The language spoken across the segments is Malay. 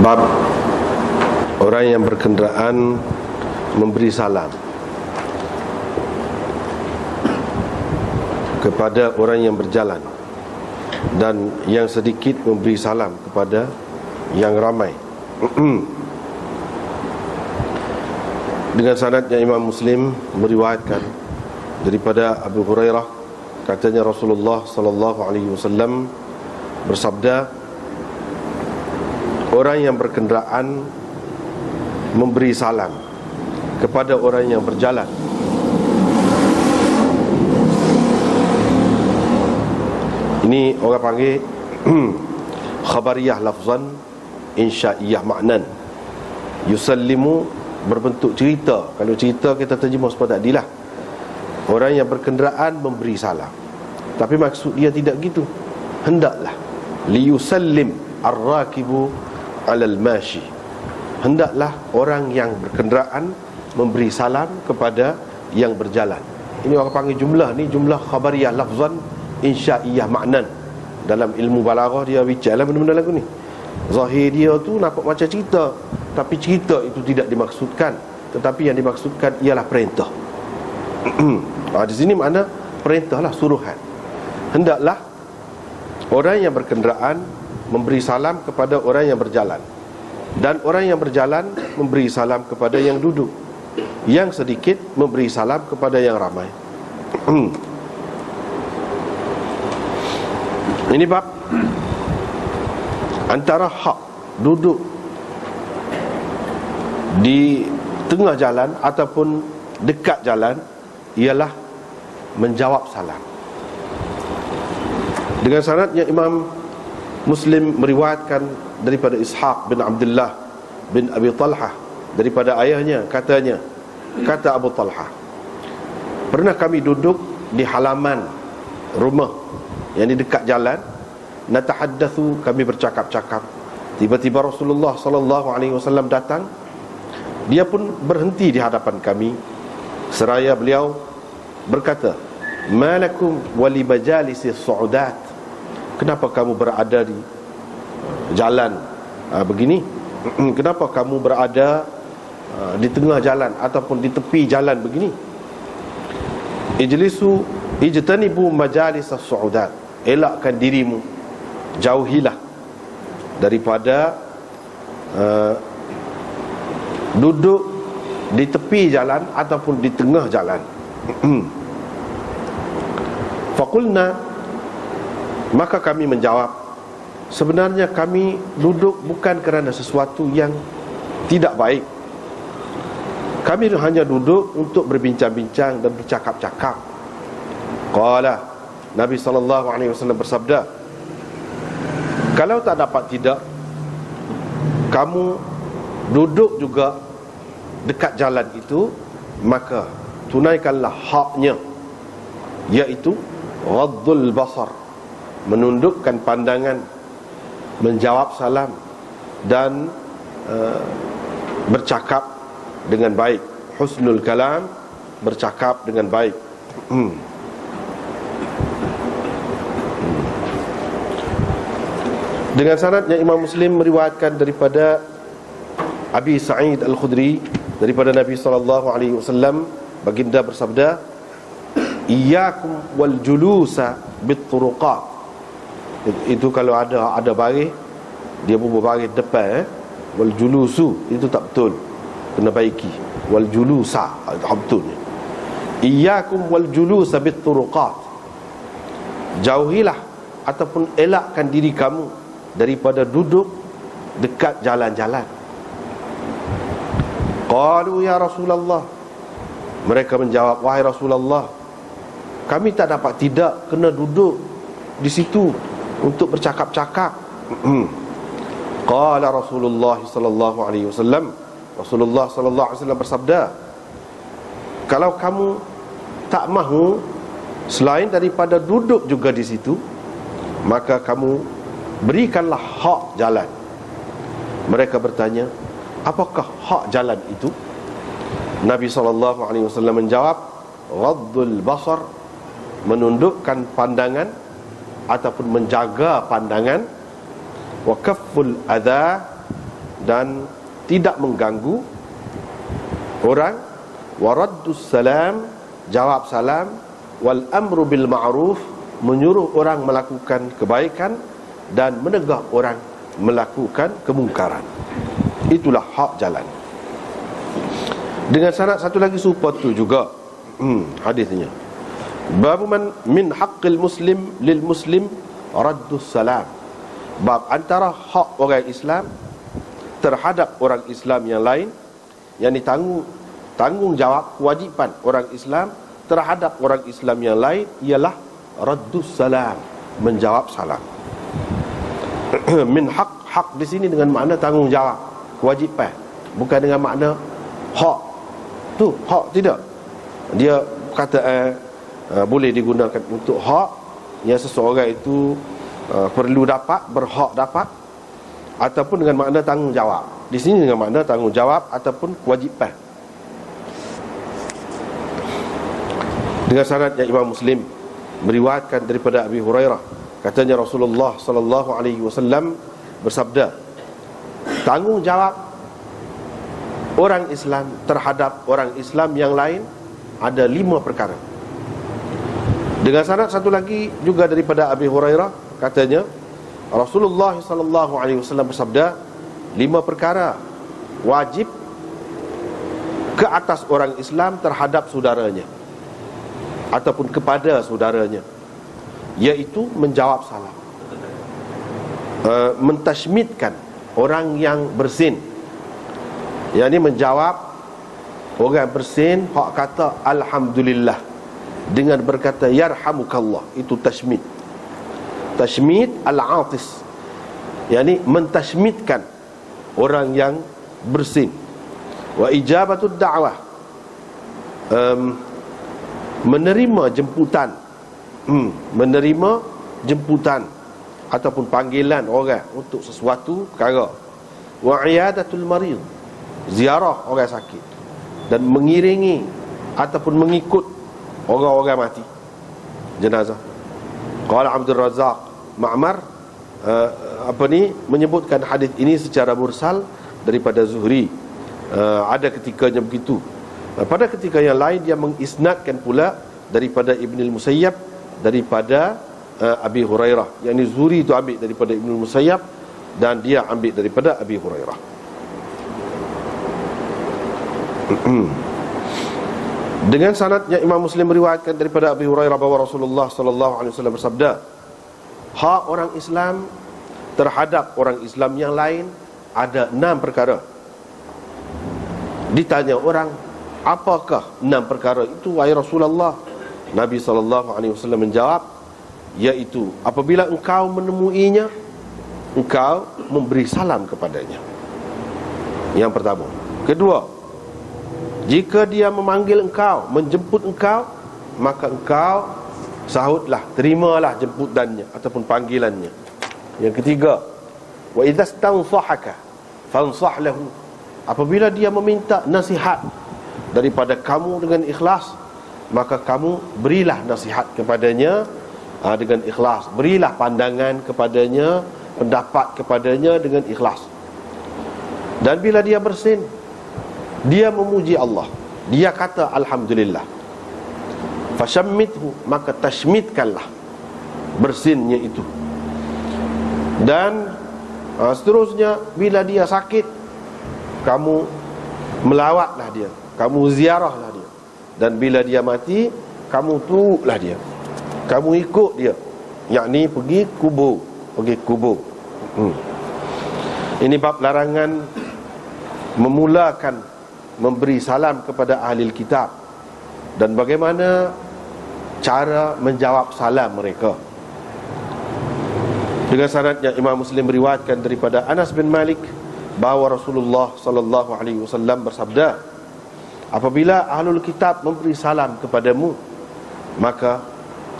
Bab orang yang berkenderaan memberi salam kepada orang yang berjalan, dan yang sedikit memberi salam kepada yang ramai. Dengan sanadnya Imam Muslim meriwayatkan daripada Abu Hurairah, katanya Rasulullah sallallahu alaihi wasallam bersabda, orang yang berkenderaan memberi salam kepada orang yang berjalan. Ini orang panggil khabariyah lafzan, insya'iyah maknan. Yusallimu berbentuk cerita. Kalau cerita kita terjemah seperti tadilah, orang yang berkenderaan memberi salam. Tapi maksud dia tidak gitu. Hendaklah liyusallim ar-rakibu alal mashi, hendaklah orang yang berkenderaan memberi salam kepada yang berjalan. Ini orang panggil jumlah ni jumlah khabariyah lafzan, insya'iyah maknan. Dalam ilmu balaghah dia bicara benda-benda lagu ni. Zahir dia tu nampak macam cerita, tapi cerita itu tidak dimaksudkan, tetapi yang dimaksudkan ialah perintah. Di sini makna perintah lah, suruhan. Hendaklah orang yang berkenderaan memberi salam kepada orang yang berjalan, dan orang yang berjalan memberi salam kepada yang duduk, yang sedikit memberi salam kepada yang ramai. Ini bab antara hak duduk di tengah jalan ataupun dekat jalan ialah menjawab salam. Dengan sanadnya Imam Muslim meriwayatkan daripada Ishaq bin Abdullah bin Abi Talhah, daripada ayahnya, katanya, kata Abu Talhah, pernah kami duduk di halaman rumah yang di dekat jalan, natahaddatsu, kami bercakap-cakap. Tiba-tiba Rasulullah sallallahu alaihi wasallam datang. Dia pun berhenti di hadapan kami, seraya beliau berkata, malakum wali majalisi su'udat, kenapa kamu berada di jalan begini? Kenapa kamu berada di tengah jalan ataupun di tepi jalan begini? Ijtanibu majalis as-su'udat, elakkan dirimu, jauhilah daripada duduk di tepi jalan ataupun di tengah jalan. Faqulna, maka kami menjawab, sebenarnya kami duduk bukan kerana sesuatu yang tidak baik. Kami hanya duduk untuk berbincang-bincang dan bercakap-cakap. Qala, Nabi SAW bersabda, kalau tak dapat tidak, kamu duduk juga dekat jalan itu, maka tunaikanlah haknya, iaitu ghaddul basar, menundukkan pandangan, menjawab salam, dan bercakap dengan baik. Husnul kalam, bercakap dengan baik. Dengan sanadnya Imam Muslim meriwayatkan daripada Abi Sa'id Al-Khudri, daripada Nabi SAW, baginda bersabda, iyyakum wal julusa bit-turuqat. Itu kalau ada baris, dia berbaris depan, wal julusu itu tak betul, kena baiki. Wal julusa tak betul. Iyyakum wal julusa bit-turuqat, jauhilah ataupun elakkan diri kamu daripada duduk dekat jalan-jalan. Qalu ya Rasulullah, mereka menjawab, wahai Rasulullah, kami tak dapat tidak kena duduk di situ untuk bercakap-cakap. Qala Rasulullah sallallahu alaihi wasallam, Rasulullah sallallahu alaihi wasallam bersabda, kalau kamu tak mahu selain daripada duduk juga di situ, maka kamu berikanlah hak jalan. Mereka bertanya, apakah hak jalan itu? Nabi SAW menjawab, ghaddul basar, menundukkan pandangan ataupun menjaga pandangan, wa kafful adha, dan tidak mengganggu orang, waraddus salam, jawab salam, wal amru bil ma'ruf, menyuruh orang melakukan kebaikan dan menegah orang melakukan kemungkaran. Itulah hak jalan. Dengan syarat satu lagi serupa tu juga hadisnya. Bab man min haqqil muslim lil muslim raddus salam. Bab antara hak orang Islam terhadap orang Islam yang lain, yang tanggungjawab kewajipan orang Islam terhadap orang Islam yang lain ialah raddus salam, menjawab salam. Min hak di sini dengan makna tanggungjawab, kewajipan, bukan dengan makna hak. Tu hak tidak. Dia kata boleh digunakan untuk hak yang seseorang itu perlu dapat, berhak dapat, ataupun dengan makna tanggungjawab. Di sini dengan makna tanggungjawab ataupun kewajipan. Dengan sanad yang Imam Muslim meriwayatkan daripada Abi Hurairah, katanya Rasulullah sallallahu alaihi wasallam bersabda, tanggungjawab orang Islam terhadap orang Islam yang lain ada 5 perkara. Dengan sanad satu lagi juga daripada Abi Hurairah, katanya Rasulullah sallallahu alaihi wasallam bersabda, 5 perkara wajib ke atas orang Islam terhadap saudaranya ataupun kepada saudaranya, iaitu menjawab salam, mentashmidkan orang yang bersin, yakni menjawab orang bersin hak kata alhamdulillah dengan berkata yarhamukallah, itu tashmid. Tashmid al-atis, yakni mentashmidkan orang yang bersin. Wa ijabatud da'wah, menerima jemputan, menerima jemputan ataupun panggilan orang untuk sesuatu perkara. Wa iyadatul marid, ziarah orang sakit, dan mengiringi ataupun mengikut orang-orang mati, jenazah. Qala Abdul Razak Ma'mar menyebutkan hadis ini secara mursal daripada Zuhri. Ada ketikanya begitu. Pada ketika yang lain dia mengisnadkan pula daripada Ibnul Musayyab, daripada Abi Hurairah. Yang ini Zuhri itu ambil daripada Ibnul Musayyab dan dia ambil daripada Abi Hurairah. Dengan sanadnya Imam Muslim meriwayatkan daripada Abi Hurairah bahawa Rasulullah sallallahu alaihi wasallam bersabda, hak orang Islam terhadap orang Islam yang lain ada 6 perkara. Ditanya orang, apakah 6 perkara itu wahai Rasulullah? Nabi sallallahu alaihi wasallam menjawab, iaitu apabila engkau menemuinya, engkau memberi salam kepadanya. Yang pertama. Kedua, jika dia memanggil engkau, menjemput engkau, maka engkau sahutlah, terimalah jemputannya ataupun panggilannya. Yang ketiga, wa idza stansahaka fansah lahu, apabila dia meminta nasihat daripada kamu dengan ikhlas, maka kamu berilah nasihat kepadanya dengan ikhlas. Berilah pandangan kepadanya, pendapat kepadanya dengan ikhlas. Dan bila dia bersin, dia memuji Allah, dia kata alhamdulillah, fashammithu, maka tashmidkanlah bersinnya itu. Dan seterusnya, bila dia sakit, kamu melawatlah dia, kamu ziarahlah dia. Dan bila dia mati, kamu turutlah dia, kamu ikut dia, yakni pergi kubur. Ini bab larangan memulakan memberi salam kepada ahli kitab dan bagaimana cara menjawab salam mereka. Dengan sanadnya Imam Muslim meriwayatkan daripada Anas bin Malik bahawa Rasulullah sallallahu alaihi wasallam bersabda, apabila ahlul kitab memberi salam kepadamu, maka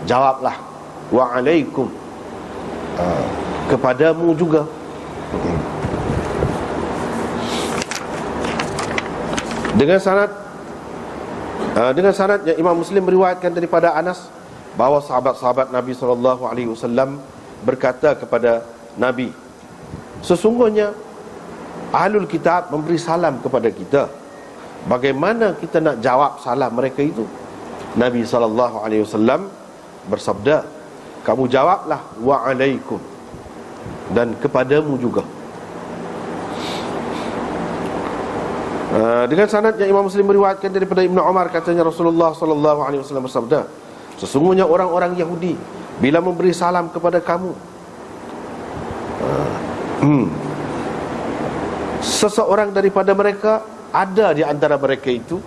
jawablah wa alaikum, kepadamu juga. Dengan sanad yang Imam Muslim meriwayatkan daripada Anas bahawa sahabat-sahabat Nabi sallallahu alaihi wasallam berkata kepada Nabi, sesungguhnya Ahlul kitab memberi salam kepada kita, bagaimana kita nak jawab salam mereka itu? Nabi SAW bersabda, kamu jawablah wa'alaikum, dan kepadamu juga. Dengan sanad yang Imam Muslim meriwayatkan daripada Ibnu Umar, katanya Rasulullah SAW bersabda, sesungguhnya orang-orang Yahudi bila memberi salam kepada kamu, seseorang daripada mereka, ada di antara mereka itu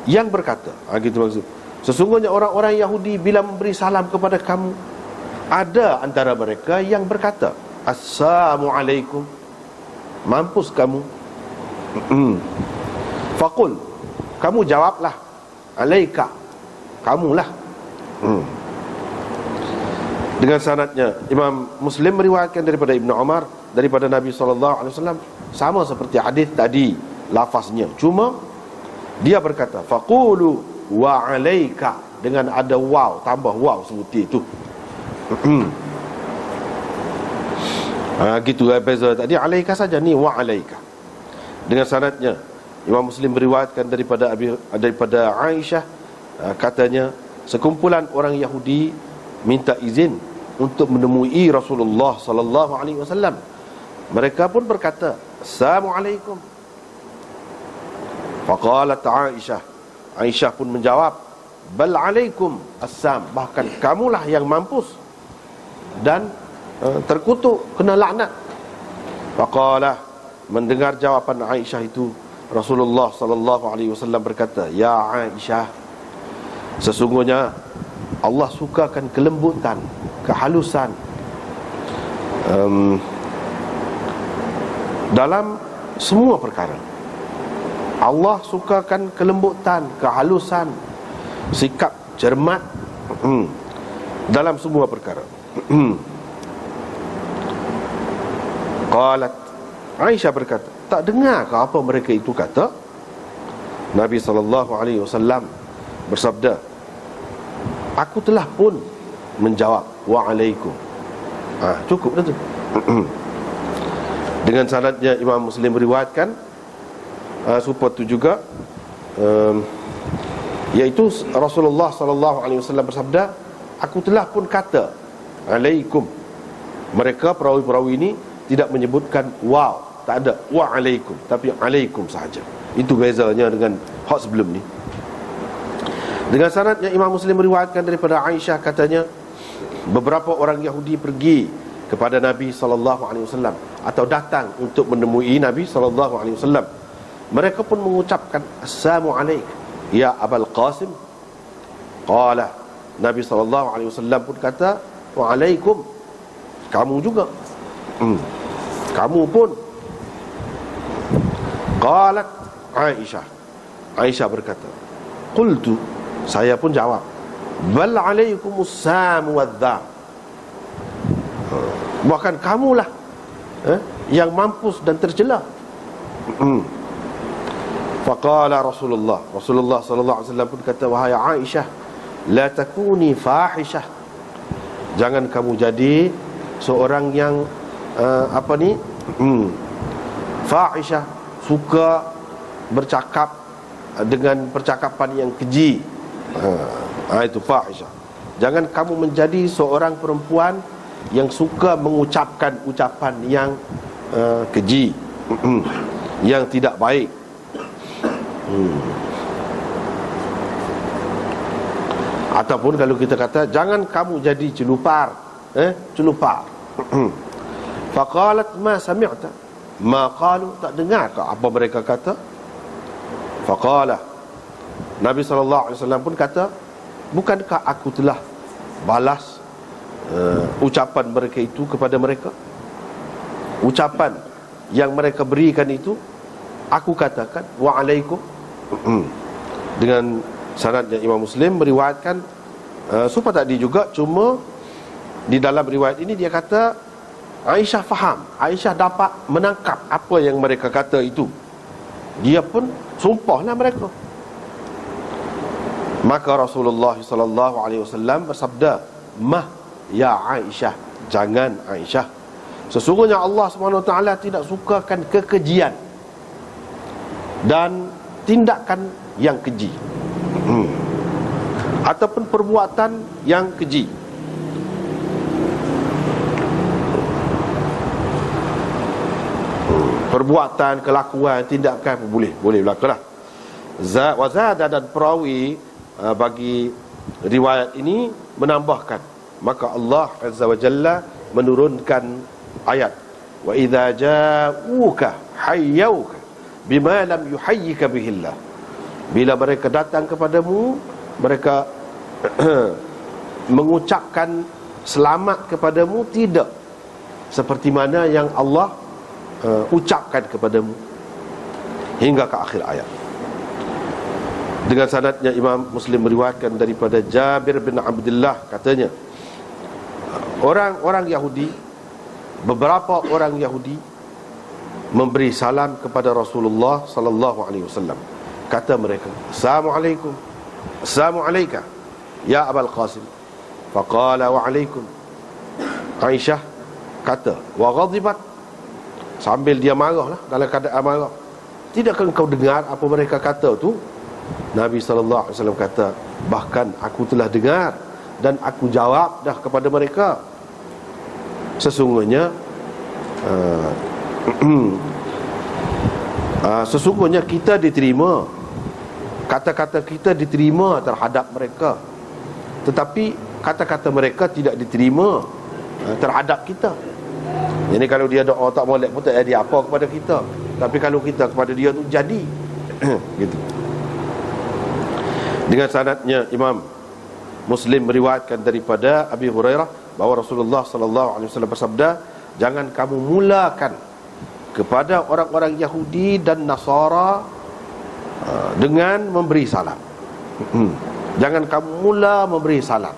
yang berkata, gitu maksud. Sesungguhnya orang-orang Yahudi bila memberi salam kepada kamu, ada antara mereka yang berkata, Assalamualaikum, mampus kamu. Faqul, kamu jawablah, alaika, kamulah. Dengan sanadnya Imam Muslim meriwayatkan daripada Ibnu Umar, daripada Nabi SAW, sama seperti hadis tadi lafaznya, cuma dia berkata faqulu wa alaika, dengan ada waw, tambah waw seperti itu. Gitu beza tadi, alaika saja, ni wa alaika. Dengan sanadnya Imam Muslim meriwayatkan daripada Aisyah, katanya sekumpulan orang Yahudi minta izin untuk menemui Rasulullah SAW. Mereka pun berkata, Assalamualaikum. Faqalat Aisyah pun menjawab, bal alaikum assam, bahkan kamulah yang mampus dan terkutuk, kena laknat. Faqalah, mendengar jawapan Aisyah itu, Rasulullah SAW berkata, ya Aisyah, sesungguhnya Allah sukakan kelembutan, kehalusan dalam semua perkara. Allah sukakan kelembutan, kehalusan, sikap cermat dalam semua perkara. Qalat, Aisyah berkata, tak dengar ke apa mereka itu kata? Nabi SAW bersabda, aku telah pun menjawab wa'alaikum. Cukup dah tu. Dengan sanadnya Imam Muslim meriwayatkan supaya tu juga, iaitu Rasulullah SAW bersabda, aku telah pun kata alaikum. Mereka perawi-perawi ini tidak menyebutkan waw, tak ada wa'alaikum, tapi alaikum sahaja. Itu bezanya dengan hak sebelum ni. Dengan sanadnya Imam Muslim meriwayatkan daripada Aisyah, katanya beberapa orang Yahudi pergi kepada Nabi SAW atau datang untuk menemui Nabi SAW. Mereka pun mengucapkan Assalamualaikum ya Abul Qasim. Qala, Nabi SAW pun kata, wa'alaikum, kamu juga, kamu pun. Qalat Aisyah berkata, qultu, saya pun jawab, bal alaikumussalam wadzam, bahkan kamulah yang mampus dan tercela. Faqala Rasulullah SAW pun kata, wahai Aisyah, la takuni fahishah, jangan kamu jadi seorang yang fahishah, suka bercakap dengan percakapan yang keji. Itu fahishah. Jangan kamu menjadi seorang perempuan yang suka mengucapkan ucapan yang keji, yang tidak baik. Ataupun kalau kita kata, jangan kamu jadi celupar. Celupar. Faqalat ma sami'ta ma qalu, tak dengar ke apa mereka kata? Faqala, Nabi SAW pun kata, bukankah aku telah balas ucapan mereka itu kepada mereka? Ucapan yang mereka berikan itu, aku katakan wa'alaikum. Dengan sanadnya Imam Muslim meriwayatkan supaya tadi juga, cuma di dalam riwayat ini dia kata Aisyah faham, Aisyah dapat menangkap apa yang mereka kata itu. Dia pun sumpahlah mereka. Maka Rasulullah SAW bersabda, mah ya Aisyah, jangan Aisyah, sesungguhnya Allah SWT tidak sukakan kekejian. dan tindakan yang keji, ataupun perbuatan yang keji. Perbuatan, kelakuan, tindakan boleh berlakulah. Wazada dan perawi bagi riwayat ini menambahkan, maka Allah Azza wa Jalla menurunkan ayat, wa idza ja'uka hayyuka bima lam yuhayyika bihillah. Bila mereka datang kepadamu, mereka mengucapkan selamat kepadamu tidak seperti mana yang Allah ucapkan kepadamu, hingga ke akhir ayat. Dengan sanadnya Imam Muslim meriwayatkan daripada Jabir bin Abdullah, katanya orang-orang Yahudi, beberapa orang Yahudi memberi salam kepada Rasulullah sallallahu alaihi wasallam. Kata mereka, "Assalamualaikum, assalamualaikum ya Abul Qasim." Faqala wa alaikum. Aisyah kata, wa ghadibat, sambil dia marahlah, dalam keadaan marah. Tidakkah engkau dengar apa mereka kata tu? Nabi SAW kata, bahkan aku telah dengar dan aku jawab dah kepada mereka. Sesungguhnya sesungguhnya kita diterima, kata-kata kita diterima terhadap mereka, tetapi kata-kata mereka tidak diterima terhadap kita. Jadi kalau dia doa tak molek pun tak jadi apa kepada kita, tapi kalau kita kepada dia tu jadi. Gitu. Dengan sanadnya Imam Muslim meriwayatkan daripada Abi Hurairah bahawa Rasulullah sallallahu alaihi wasallam bersabda, jangan kamu mulakan kepada orang-orang Yahudi dan Nasara dengan memberi salam. Jangan kamu mula memberi salam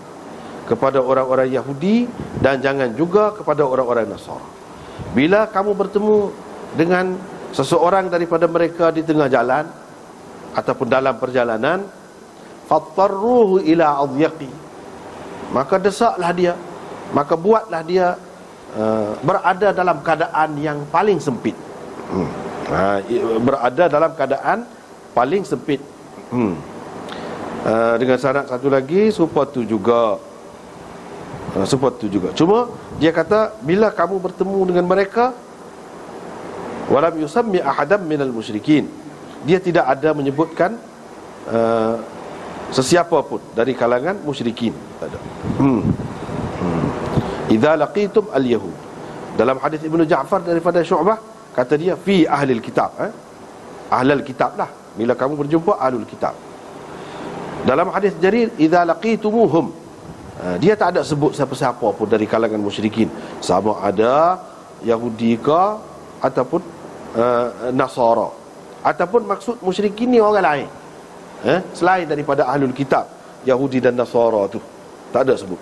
kepada orang-orang Yahudi dan jangan juga kepada orang-orang Nasara. Bila kamu bertemu dengan seseorang daripada mereka di tengah jalan ataupun dalam perjalanan, fattarruhu ila adyaqi, maka desaklah dia, maka buatlah dia berada dalam keadaan yang paling sempit. Berada dalam keadaan paling sempit. Dengan syarat satu lagi, serupa tu juga. Cuma dia kata, bila kamu bertemu dengan mereka, walam yusammi ahadam minal musyrikin, dia tidak ada menyebutkan sesiapa pun dari kalangan musyrikin. Tak ada. Idza laqitum al-yahud. Dalam hadis Ibnu Ja'far daripada Syu'bah, kata dia fi ahlil kitab, ahlul kitab lah, bila kamu berjumpa ahlul kitab. Dalam hadis Jarir, idza laqitumuhum, dia tak ada sebut siapa-siapa pun dari kalangan musyrikin, sama ada Yahudi ke ataupun Nasara, ataupun maksud musyrikin ni orang lain, selain daripada ahlul kitab, Yahudi dan Nasara tu tak ada sebut.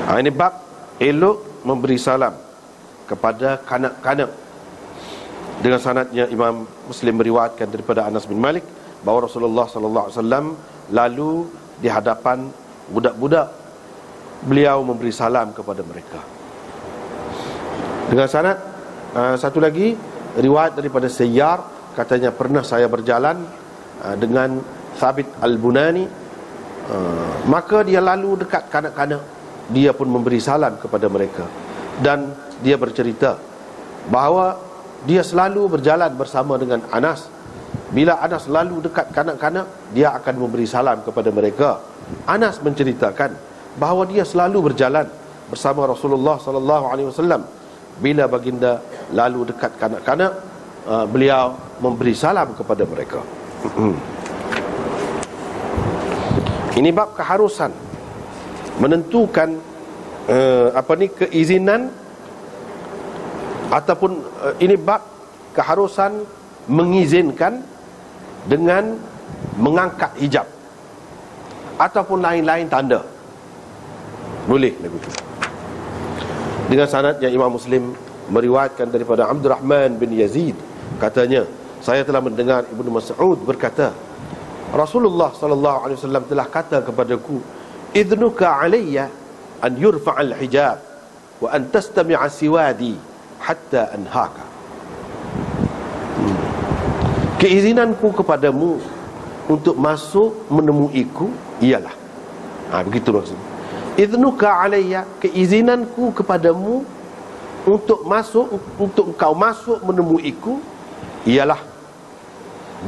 Ini bab elok memberi salam kepada kanak-kanak. Dengan sanadnya Imam Muslim meriwayatkan daripada Anas bin Malik bahawa Rasulullah sallallahu alaihi wasallam lalu di hadapan budak-budak, beliau memberi salam kepada mereka. Dengan sanad satu lagi riwayat daripada Sayyar, katanya pernah saya berjalan dengan Thabit Al-Bunani, maka dia lalu dekat kanak-kanak, dia pun memberi salam kepada mereka, dan dia bercerita bahawa dia selalu berjalan bersama dengan Anas. Bila Anas lalu dekat kanak-kanak, dia akan memberi salam kepada mereka. Anas menceritakan bahawa dia selalu berjalan bersama Rasulullah sallallahu alaihi wasallam. Bila baginda lalu dekat kanak-kanak, beliau memberi salam kepada mereka. Ini bab keharusan menentukan keizinan, ataupun ini bab keharusan mengizinkan dengan mengangkat hijab ataupun lain-lain tanda. Boleh begitu. Dengan sanadnya Imam Muslim meriwayatkan daripada Abdurrahman bin Yazid, katanya saya telah mendengar Ibnu Mas'ud berkata, Rasulullah sallallahu alaihi wasallam telah kata kepadaku, idnuka alayya an yurfa'al hijab wa an tastami'a siwadi hatta anhaka. keizinanku kepadamu untuk masuk menemuiku ialah, begitu maksudnya. Idnuka alayya, keizinanku kepadamu untuk engkau masuk menemuiku ialah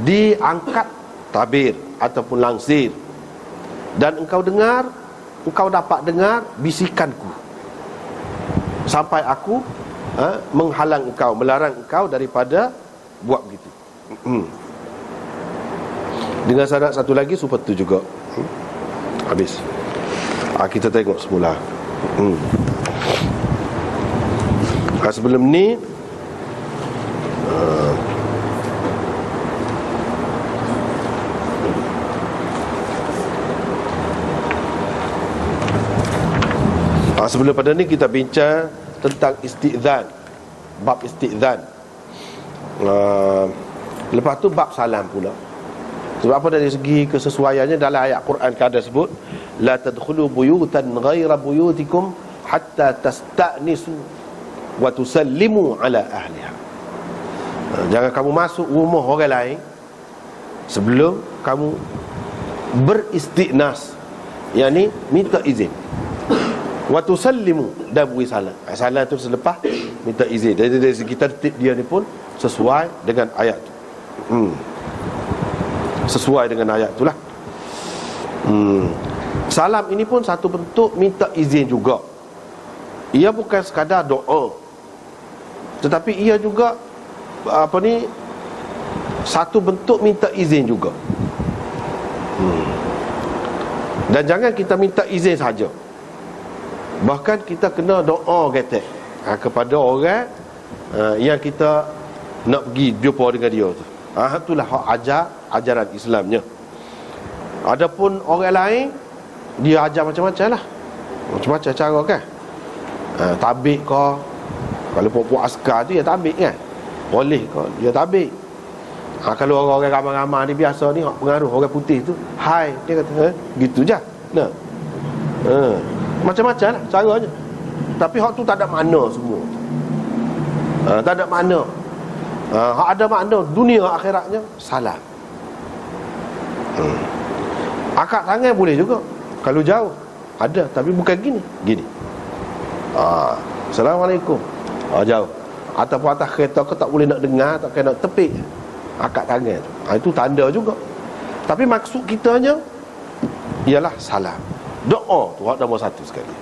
diangkat tabir ataupun langsir, dan engkau dapat dengar bisikanku sampai aku menghalang engkau, melarang engkau daripada buat begitu. Dengan syarat satu lagi supaya tu juga. Habis. Kita tengok semula. Sebelum ni sebelum pada ni kita bincang tentang isti'zan, bab isti'zan. Lepas tu bab salam pula. Sebab apa? Dari segi kesesuaiannya dalam ayat Quran ada sebut la tadkhulu buyutan ghaira buyutikum hatta tasta'nisu wa tusallimu ala ahliha. Jangan kamu masuk rumah orang lain sebelum kamu beristighnas, yakni minta izin. Wa tusallimu, dan beri salam. Salam tu selepas minta izin. Jadi dari segi tertib dia ni pun sesuai dengan ayat tu. Sesuai dengan ayat tu lah. Salam ini pun satu bentuk minta izin juga. Ia bukan sekadar doa, tetapi ia juga satu bentuk minta izin juga. Dan jangan kita minta izin saja, bahkan kita kena doa kata kepada orang yang kita nak pergi jumpa dengan dia tu. Itulah hak ajaran Islamnya. Adapun orang lain, dia ajar macam-macam lah, macam-macam cara kan. Tabik ke, kalau puak-puak askar tu dia tabik kan, boleh ke dia tabik. Kalau orang-orang ramai-ramai ni biasa ni, pengaruh orang putih tu, hai, dia kata gitu je. Nah, macam-macam lah caranya. Tapi hak tu tak ada makna semua. Tak ada makna. Hak ada makna dunia akhiratnya salam. Akak tangan boleh juga kalau jauh, ada, tapi bukan gini. Assalamualaikum, jauh. Ataupun atas kereta ke tak boleh nak dengar, tak kena tepik akak tangan tu. Itu tanda juga. Tapi maksud kitanya ialah salam. Doa tu hak nombor satu sekali.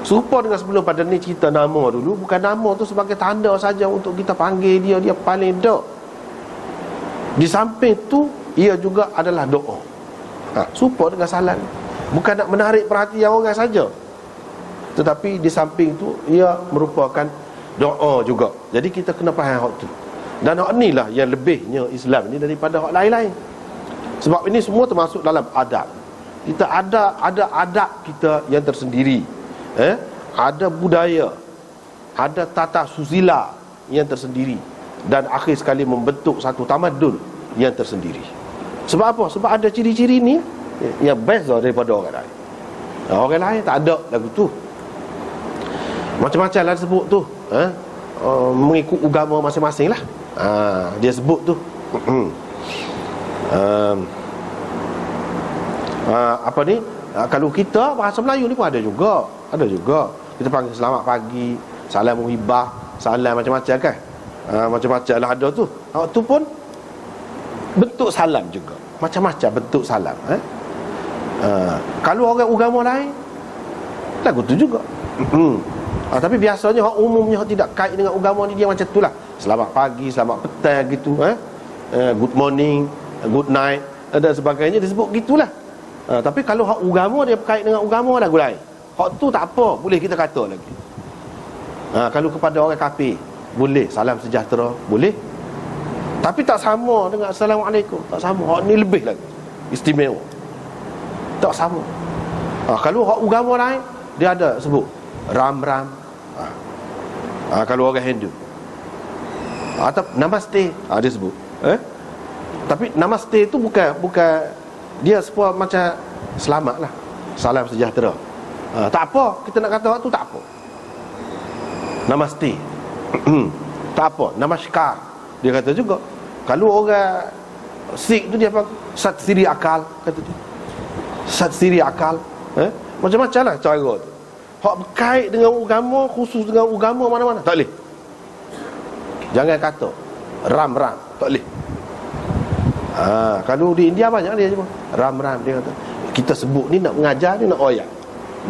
Serupa dengan sebelum pada ni cerita nama dulu, bukan nama tu sebagai tanda saja untuk kita panggil dia paling dok. Di samping tu ia juga adalah doa. Serupa dengan salam. Bukan nak menarik perhatian orang saja, tetapi di samping tu ia merupakan doa juga. Jadi kita kena faham hak tu. Dan hak inilah yang lebihnya Islam ni daripada hak lain-lain. Sebab ini semua termasuk dalam adab. Kita ada adab kita yang tersendiri. Ada budaya, ada tata susila yang tersendiri, dan akhir sekali membentuk satu tamadun yang tersendiri. Sebab apa? Sebab ada ciri-ciri ni yang beza daripada orang lain. Orang lain tak ada lagu tu. Macam-macam lah sebut tu, mengikut agama masing-masing lah. Dia sebut tu. Kalau kita bahasa Melayu ni pun ada juga. Kita panggil selamat pagi, salam muhibah, salam macam-macam kan. Macam-macam lah ada tu. Tu pun bentuk salam juga. Macam-macam bentuk salam. Kalau orang agama lain, lagu tu juga. Tapi biasanya umumnya tidak kait dengan agama ni, dia macam tu lah. Selamat pagi, selamat petang gitu, good morning, good night dan sebagainya, disebut gitulah. Tapi kalau hak agama dia berkait dengan agama lagu lain. Hak tu tak apa, boleh kita kata lagi. Kalau kepada orang kafir boleh salam sejahtera, boleh. Tapi tak sama dengan Assalamualaikum, tak sama. Hak ni lebih lagi istimewa, tak sama. Kalau hak agama lain, dia ada sebut ram-ram. Kalau orang Hindu, atau namaste, dia sebut. Tapi namaste tu bukan dia sebuah macam selamat lah, salam sejahtera. Tak apa, kita nak kata tu tak apa. Namaste tak apa, namaskar dia kata juga. Kalau orang Sikh tu dia apa? Sat siri akal, kata dia. Sat siri akal. Macam-macam lah cara tu. Hak berkait dengan agama, khusus dengan agama mana-mana, tak boleh. Jangan kata ram-ram, tak boleh. Kalau di India banyak dia cuma ram-ram, dia kata kita sebut ni nak mengajar, ni nak oyak,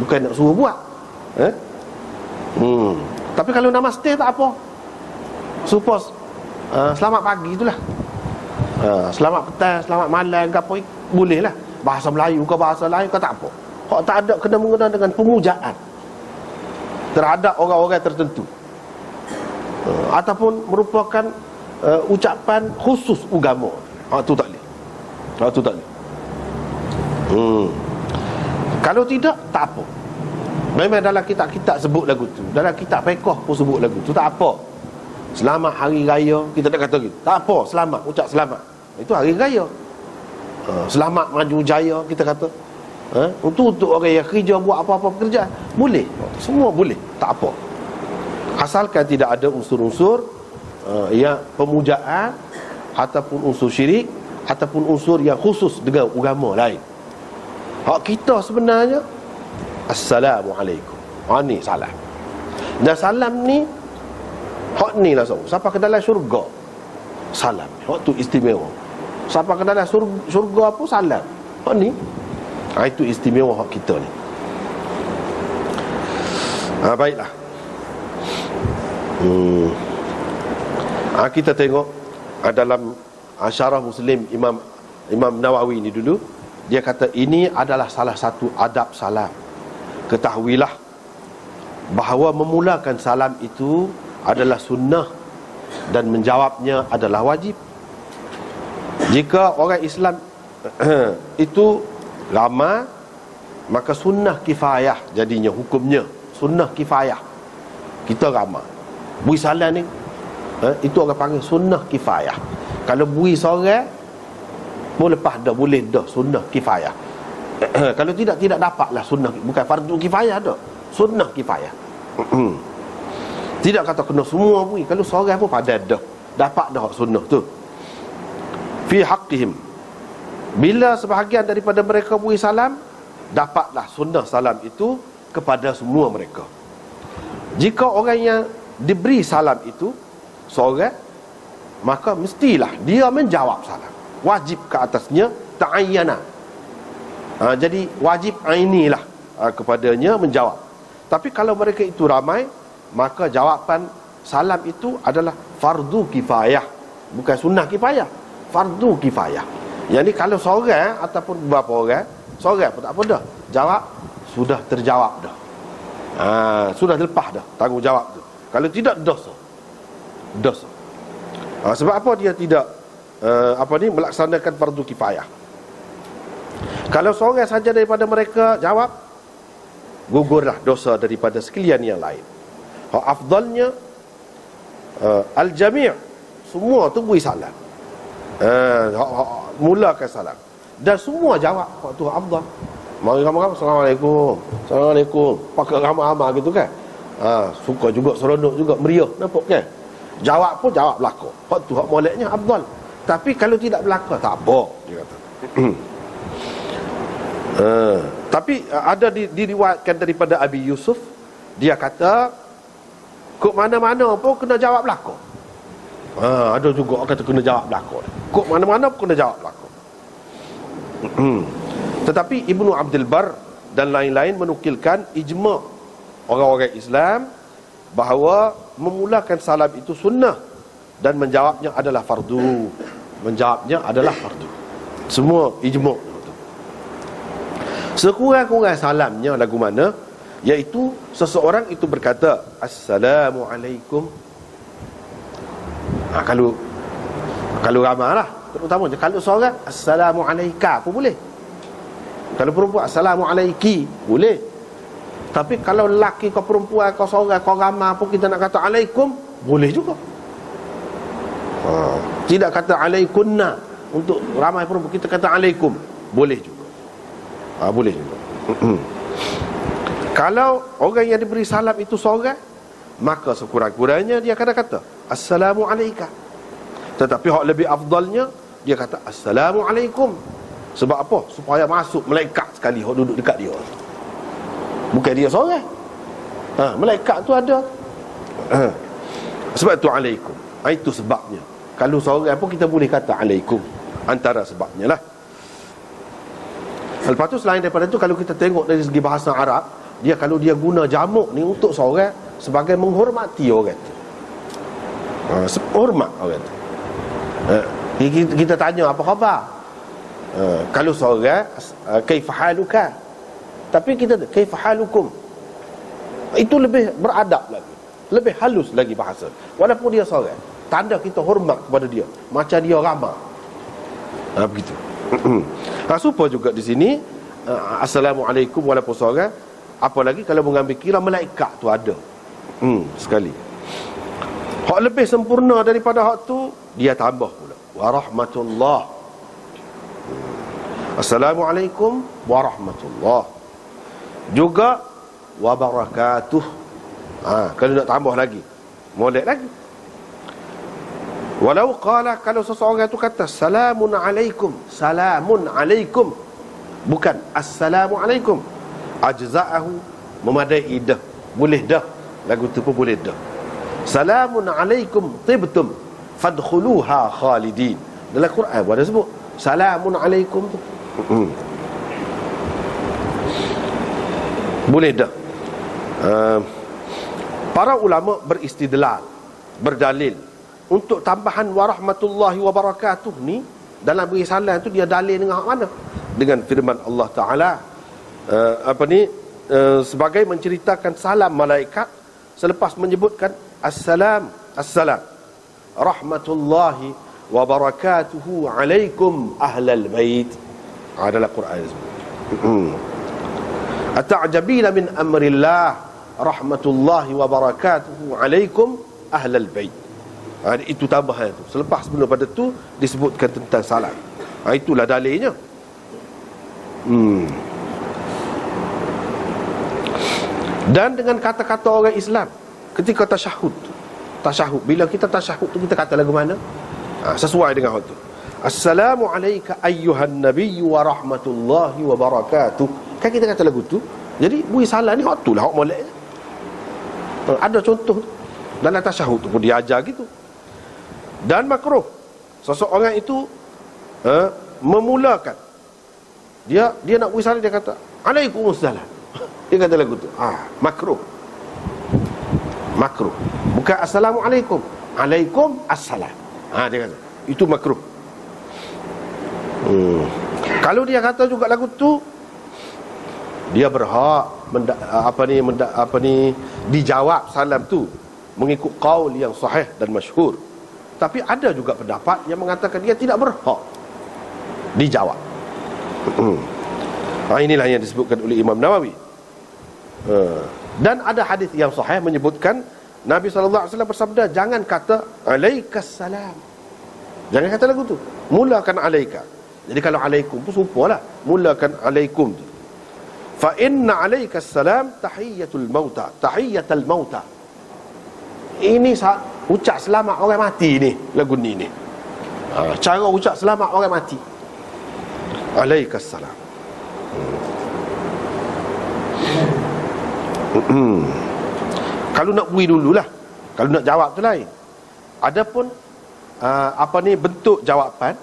bukan nak suruh buat. Tapi kalau namaste tak apa. Suppose selamat pagi itulah. Selamat petang, selamat malam ke apa, boleh lah. Bahasa Melayu ke bahasa lain ke tak apa. Hak tak ada kena-mengena dengan pemujaan terhadap orang-orang tertentu, ataupun merupakan ucapan khusus agama. Tu tak boleh. Tu tak boleh. Kalau tidak, tak apa. Memang dalam kitab-kitab sebut lagu tu, dalam kitab fiqh pun sebut lagu tu, tak apa. Selamat hari raya, kita tak kata gitu. Tak apa, selamat, ucap selamat. Itu hari raya. Selamat maju jaya, kita kata. Untuk orang yang kerja, buat apa-apa pekerjaan, boleh. Semua boleh, tak apa. Asalkan tidak ada unsur-unsur yang pemujaan, ataupun unsur syirik, ataupun unsur yang khusus dengan agama lain. Hak kita sebenarnya Assalamualaikum. Ni salam. Dan salam ni hak ni lah, siapa ke dalam syurga, salam. Hak tu istimewa. Siapa ke dalam syurga pun salam. Hak ni itu istimewa hak kita ni. Baiklah. Kita tengok dalam Syarah Muslim Imam Nawawi ni dulu, dia kata ini adalah salah satu adab salam. Ketahuilah bahawa memulakan salam itu adalah sunnah dan menjawabnya adalah wajib. Jika orang Islam itu ramai, maka sunnah kifayah jadinya hukumnya. Sunnah kifayah. Kita ramai, bui salam ni, itu orang panggil sunnah kifayah. Kalau bui seorang pun lepas dah, boleh dah sunnah kifayah. Kalau tidak dapatlah sunnah, bukan fardu kifayah dah, sunnah kifayah. Tidak kata kena semua bui. Kalau seorang pun padan dah, dapat dah sunnah tu. Fi haqqihim, bila sebahagian daripada mereka bui salam, dapatlah sunnah salam itu kepada semua mereka. Jika orang yang diberi salam itu seorang, maka mestilah dia menjawab salam. Wajib ke atasnya ta'ayyana. Jadi wajib ainilah kepadanya menjawab. Tapi kalau mereka itu ramai, maka jawapan salam itu adalah fardu kifayah, bukan sunnah kifayah, fardu kifayah. Yang ni kalau seorang ataupun beberapa orang, seorang pun tak apa dah, jawab sudah terjawab dah. Sudah lepas dah tanggungjawab tu. Kalau tidak, dosa. Sebab apa dia tidak melaksanakan fardu kifayah? Kalau seorang saja daripada mereka jawab, gugurlah dosa daripada sekalian yang lain. Afdalnya al-jami', semua tu beri salam, mulakan salam, dan semua jawab waktu afdal. Mari ramai-ramai Assalamualaikum, Assalamualaikum, pakai ramai-ramai gitu kan. Suka juga, seronok juga, meriah, nampak kan? Jawab pun jawab belaka. Hak tu hak moleknya afdal. Tapi kalau tidak belaka, tak apa, dia kata. Tapi ada diriwayatkan daripada Abi Yusuf, dia kata kok mana-mana pun kena jawab belaka. Ada juga kata kena jawab belaka. Kok mana-mana pun kena jawab belaka. Tetapi Ibnu Abdul Bar dan lain-lain menukilkan ijma' orang-orang Islam bahawa memulakan salam itu sunnah dan menjawabnya adalah fardu. Semua ijma'. Sekurang-kurang salamnya lagu mana, iaitu seseorang itu berkata Assalamualaikum. Kalau ramai lah, terutamanya kalau seorang Assalamualaika pun boleh. Kalau perempuan Assalamualaiki boleh. Tapi kalau lelaki kau perempuan, kau seorang, kau ramai pun kita nak kata Alaikum, boleh juga. Tidak kata Alaikunna. Untuk ramai perempuan kita kata Alaikum, boleh juga. Boleh juga. Kalau orang yang diberi salam itu seorang, maka sekurang-kurangnya dia akan kata Assalamualaikum. Tetapi hak lebih afdalnya dia kata Assalamualaikum. Sebab apa? Supaya masuk malaikat sekali yang duduk dekat dia. Bukan dia seorang. Malaikat tu ada. Sebab tu alaikum. Itu sebabnya. Kalau seorang pun kita boleh kata alaikum. Antara sebabnya lah. Lepas tu selain daripada tu, kalau kita tengok dari segi bahasa Arab, dia kalau dia guna jamuk ni untuk seorang sebagai menghormati orang tu. Hormat orang tu. Kita tanya apa khabar. Kalau seorang kaifahaluka, tapi kita kaifahalukum, itu lebih beradab lagi, lebih halus lagi bahasa. Walaupun dia seorang, tanda kita hormat kepada dia, macam dia ramah. Begitu. Supaya juga di sini Assalamualaikum walaupun seorang. Apalagi kalau mengambil kira malaikat tu ada. Sekali. Hak lebih sempurna daripada hak tu, dia tambah pula warahmatullah. Assalamualaikum warahmatullah. Juga wabarakatuh. Kalau nak tambah lagi, molek lagi. Walau qala, kalau seseorang itu kata salamun alaikum, salamun alaikum, bukan assalamualaikum, ajza'ahu, memadai dah, boleh dah, lagu tu pun boleh dah. Salamun alaikum tibtum fadkhuluha khalidin. Dalam Quran pun ada sebut salamun alaikum tu. Boleh dah. Para ulama beristidlal, berdalil untuk tambahan warahmatullahi wabarakatuh ni dalam beri salam tu, dia dalil dengan hak mana? Dengan firman Allah Ta'ala sebagai menceritakan salam malaikat selepas menyebutkan assalam, assalam rahmatullahi wabarakatuhu alaikum ahlal bait. Dalam Quran disebut ata'jabina min amrillah rahmatullahi wabarakatuhu alaikum ahlal bait. Itu tambahan tu. Selepas sebelum pada tu disebutkan tentang salam. Itulah dalilnya. Dan dengan kata-kata orang Islam ketika tasyahud, bila kita tasyahud tu kita kata lagu mana? Sesuai dengan hal tu. Assalamu alayka ayyuhan nabiyyu wa rahmatullahi wa barakatuh. Kan kita kata lagu tu. Jadi bui salam ni hak tu lah, hak molek. Ada contoh dalam tasyahud tu pun dia ajar gitu. Dan makruh seseorang itu memulakan, dia nak bui salam, dia kata Alaikumussalam. Dia kata lagu tu makruh. Makruh. Bukan assalamualaikum, alaikum assalam. Dia kata itu makruh. Kalau dia kata juga lagu tu, dia berhak dijawab salam tu mengikut qaul yang sahih dan masyhur. Tapi ada juga pendapat yang mengatakan dia tidak berhak dijawab. Inilah yang disebutkan oleh Imam Nawawi. Dan ada hadis yang sahih menyebutkan Nabi SAW bersabda, jangan kata alaikassalam, jangan kata lagu tu, mulakan alaika. Jadi kalau alaikum pun serupalah, mulakan alaikum tu. Fa inna alaikassalam tahiyyatul mauta, tahiyyatul mauta. Ini ucap selamat orang mati ni, lagu ni. Cara ucap selamat orang mati. Alaikassalam. Kalau nak bui dululah, kalau nak jawab tu lain. Adapun bentuk jawapan,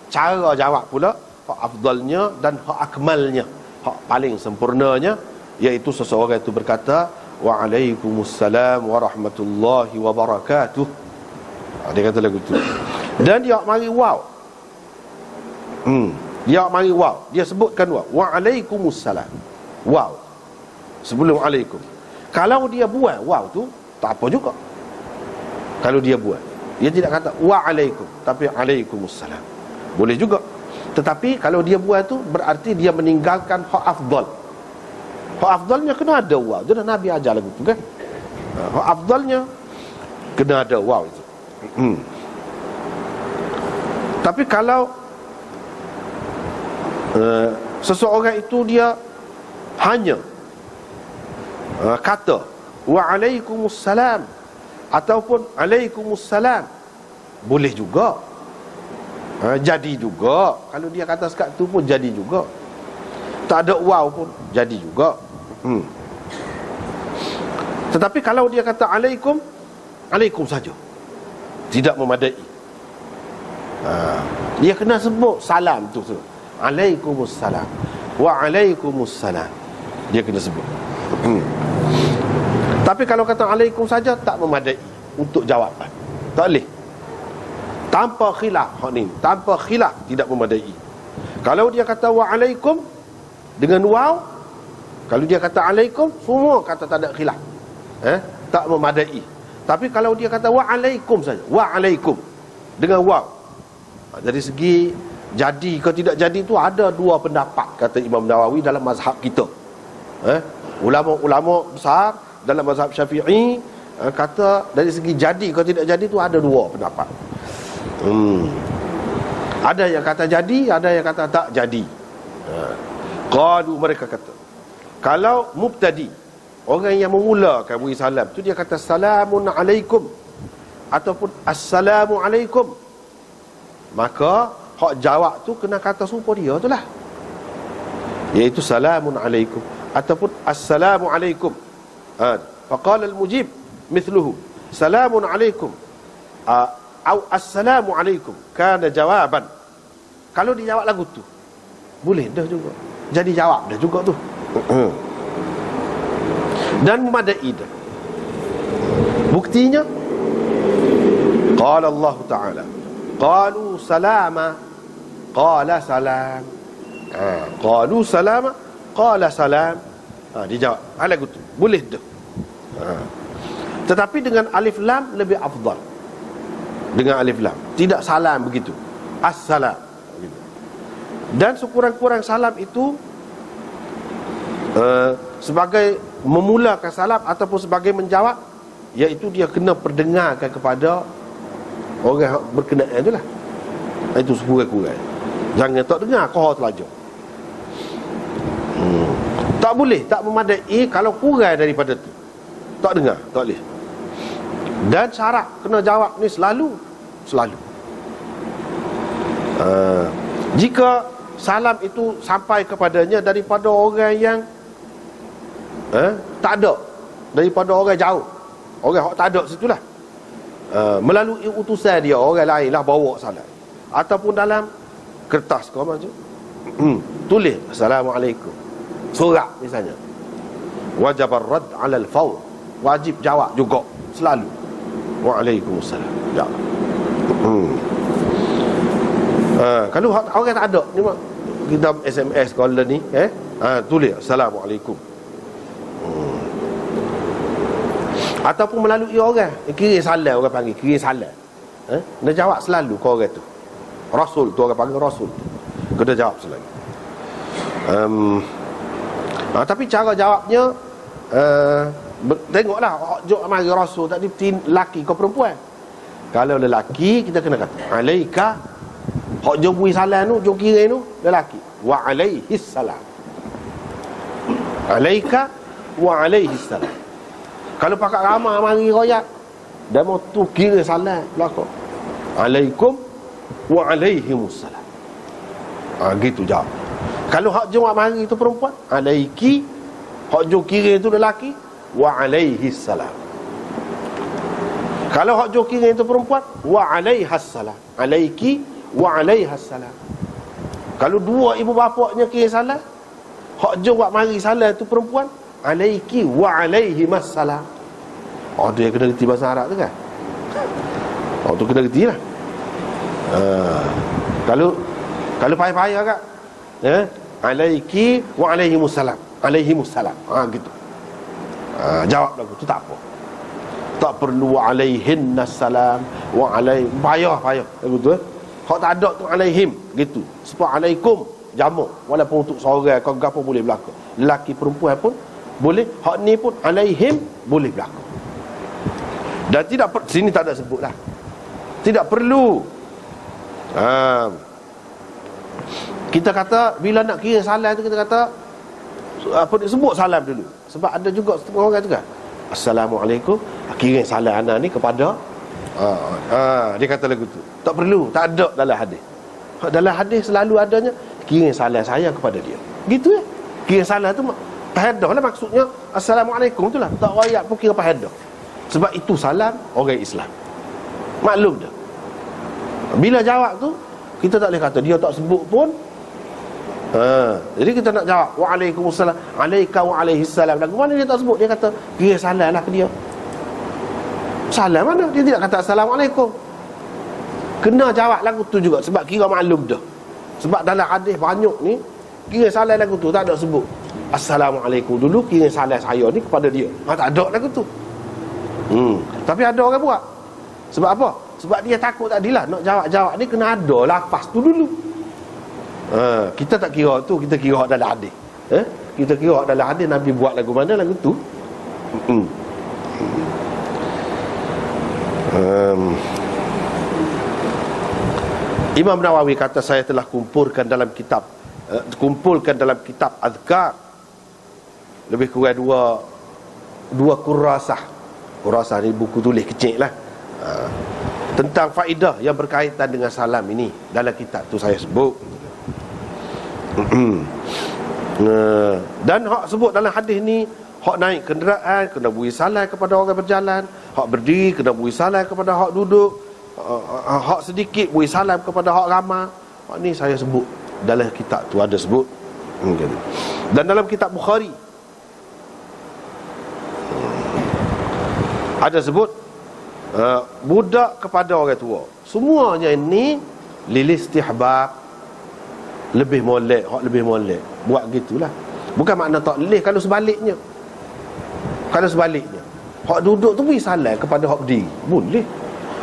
cara jawab pula, hak afdalnya dan hak akmalnya, hak paling sempurnanya, iaitu seseorang itu berkata Waalaikumsalam warahmatullahi wabarakatuh. Dia kata lagu tu. Dan dia mari waw. Dia mari waw. Dia sebutkan waw. Waalaikumsalam. Waw. Sebelum alaikum. Kalau dia buat waw tu, tak apa juga. Kalau dia buat, dia tidak kata waalaikum, tapi alaikumussalam. Boleh juga. Tetapi kalau dia buat tu, berarti dia meninggalkan hak afdal. Hak afdalnya kena ada waw. Jadi Nabi ajar lagu tu kan. Hak afdalnya kena ada waw itu. Tapi kalau seseorang itu dia hanya kata waalaikumsalam ataupun alaikumussalam, boleh juga. Jadi juga. Kalau dia kata sekat tu pun jadi juga. Tak ada waw pun jadi juga. Tetapi kalau dia kata alaikum, alaikum saja, tidak memadai. Dia kena sebut salam tu, alaikumussalam, wa alaikumussalam, dia kena sebut. Tapi kalau kata alaikum saja, tak memadai untuk jawapan. Tak boleh. Tanpa khilaf, tanpa khilaf tidak memadai. Kalau dia kata wa alaikum dengan waw, kalau dia kata alaikum, semua kata tak ada khilaf, tak memadai. Tapi kalau dia kata wa alaikum saja, wa alaikum dengan waw, dari segi jadi ke tidak jadi tu ada dua pendapat, kata Imam Nawawi dalam mazhab kita. Ulama-ulama besar dalam mazhab Syafi'i kata dari segi jadi ke tidak jadi tu ada dua pendapat. Ada yang kata jadi, ada yang kata tak jadi. Qalu, mereka kata, kalau mubtadi, orang yang memulakan beri salam tu, dia kata salamun alaikum ataupun assalamu alaikum, maka hak jawab tu kena kata serupa dia tu lah, iaitu salamun alaikum ataupun assalamu alaikum. Faqala al-mujib mithluhu salamun alaikum atau assalamu alaikum kana jawaban. Kalau dia jawab lagu tu boleh dah juga, jadi jawab dah juga tu. Dan memadai dah. Buktinya qala Allah Ta'ala qalu salama qala salam. Qalu salama qala salam. Dia jawab lagu tu boleh dah. Tetapi dengan alif lam lebih afdal. Dengan alif lam, tidak salam begitu, assalam begitu. Dan sekurang-kurang salam itu sebagai memulakan salam ataupun sebagai menjawab, iaitu dia kena perdengarkan kepada orang berkenaan itulah. Itu sekurang-kurang. Jangan tak dengar kau telajar. Tak boleh, tak memadai kalau kurang daripada tu. Tak dengar, tak boleh. Dan syarat kena jawab ni selalu. Jika salam itu sampai kepadanya daripada orang yang tak ada, daripada orang jauh, orang yang tak ada situlah, melalui utusan dia, orang lain lah bawa salam, ataupun dalam kertas kau macam tulis assalamualaikum, surat misalnya, wajib ar-rad 'ala al-fawr, wajib jawab juga selalu waalaikumsalam. Kalau orang tak ada ni, kita SMS caller ni tulis assalamualaikum. Ataupun melalui orang kirim salam, orang panggil kirim salam, dia jawab selalu ke orang tu. Rasul tu, orang panggil rasul, kena jawab selalu. Tapi cara jawabnya tengoklah jawab mari rasul tadi, lelaki ke perempuan. Kalau lelaki kita kena kata alaika, hak jom beri salam tu, jom kira tu lelaki, wa alaihis salam, alaika wa alaihis salam. Kalau pakak ramah mari royak, dah mau tu kira salam belakang, alaikum wa alaihimus salam. Gitu jawab. Kalau hak jom mari tu perempuan, alaiki, hak jom kira tu lelaki, wa alaihis salam. Kalau hak jom kira tu perempuan, wa alaihas salam, alaiki wa alaihas salam. Kalau dua ibu bapaknya kira salam, hak jom buat mari salam tu perempuan, alaiki wa alaihimas salam. Tu yang kena reti bahasa Arab tu kan. Tu kena reti lah. Kalau payah-payah kan, alaiki wa alaihimus salam, alaihimus salam, gitu. Jawab lagu tu tak apa. Tak perlu wa alaihinnas salam, wa alai, payah lagu tu. Hak tak ada tu alaihim gitu. Sebab alaikum jamak, walaupun untuk seorang kau gapo boleh berlaku. Lelaki perempuan pun boleh. Hak ni pun alaihim boleh berlaku. Dan tidak sini tak ada sebutlah. Tidak perlu. Kita kata bila nak kira salam tu, kita kata sebut salam dulu. Sebab ada juga setengah orang tu kan, assalamualaikum, kira salam anak ni kepada dia kata lagu tu. Tak perlu, tak ada dalam hadis. Dalam hadis selalu adanya kirim salam saya kepada dia. Gitu ya. Kirim salam tu faedah lah, maksudnya Assalamualaikum tu lah. Tak rakyat pun kira faedah. Sebab itu salam orang Islam. Maklum dah. Bila jawab tu, kita tak boleh kata dia tak sebut pun. Jadi kita nak jawab Waalaikumsalam, alaika wa alaihissalam. Lagu mana dia tak sebut? Dia kata kirim salam lah ke dia. Salam mana? Dia tidak kata Assalamualaikum. Kena jawab lagu tu juga, sebab kira maklum dah. Sebab dalam hadis banyak ni kirim salam lagu tu tak ada sebut Assalamualaikum dulu, kirim salam saya ni kepada dia. Tak ada lagu tu. Tapi ada orang buat. Sebab apa? Sebab dia takut tadilah nak jawab-jawab ni kena ada lafaz tu dulu. Kita tak kira tu, kita kira dalam hadis. Kita kira dalam hadis Nabi buat lagu mana lagu tu. Imam Nawawi kata saya telah kumpulkan dalam kitab azkar lebih kurang dua kurasah. Kurasah ni buku tulis kecil lah, tentang faedah yang berkaitan dengan salam ini. Dalam kitab tu saya sebut. Dan hak sebut dalam hadis ni, hak naik kenderaan kena beri salam kepada orang berjalan, hak berdiri kena beri salam kepada hak duduk, hak sedikit beri salam kepada hak ramai. Hak ni saya sebut dalam kitab tu ada sebut. Dan dalam kitab Bukhari ada sebut budak kepada orang tua. Semuanya ini lil istihbab, lebih molek, hak lebih molek. Buat gitulah. Bukan makna tak leh kalau sebaliknya. Kalau sebaliknya, hak duduk tu beri salam kepada hak berdiri, boleh.